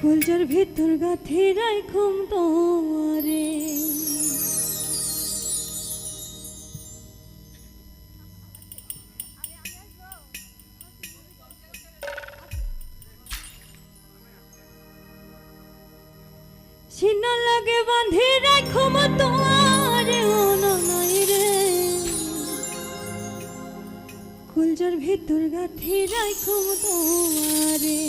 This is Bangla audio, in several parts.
কলজার ভিতর গাথি রাইখুম তোমারে সিনা লাগে বাঁধি রাইখুম তোমারে ও নাই রে কলজার ভিতর গাথি রাইখুম তোমারে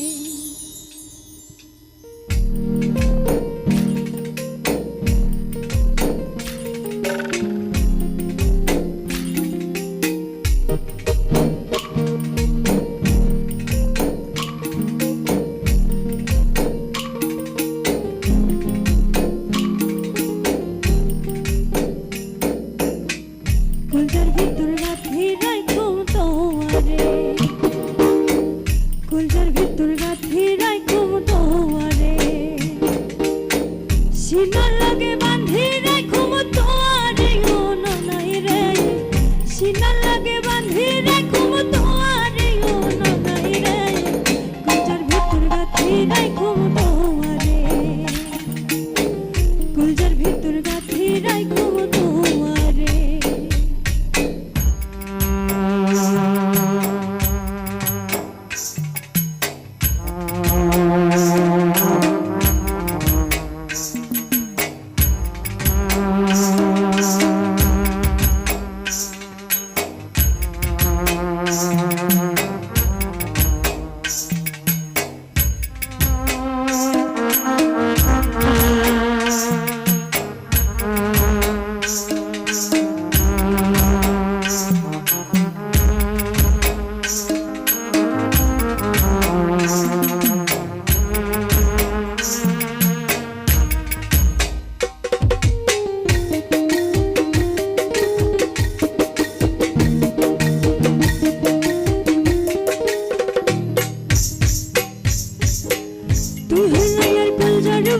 কলজার ভিতর গাথি রাইখুম তোমারে কলজার ভিতর গাথি রাইখুম তোমারে সিনা লাগে বাঁধি রাইখুম তোমারে ও নাই রে সিনা লাগে বাঁধি রাইখুম তোমারে ও নাই রে কলজার ভিতর গাথি রাইখুম তোমারে কলজার ভিতর গাথি রাইখুম তোমারে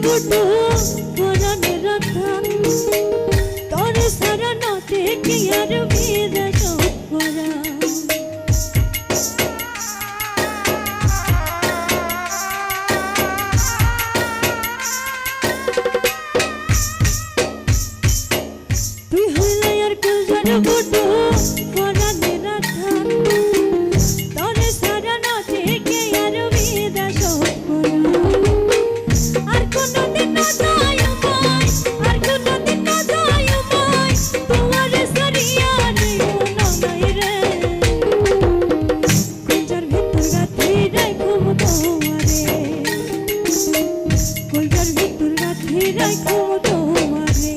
বুটো পরানে রাখা তোর সারা নাতে কি আর ভিড় করা তুই হইলে আর কলজার বুটো পরানে রাখা তোর সারা নাতে কি আর ভিড় করা আর কোনদিন না যায় আমায় আর কোনদিন না যায় আমায় তোমার সরিয়া রে নাই রে কলজার ভিতর গাথি রাইখুম তোমারে কলজার ভিতর গাথি রাইখুম তোমারে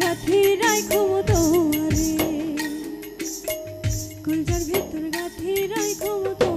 গাথি রাখুম তোমারে কলজার ভিতর গাথি রাখুম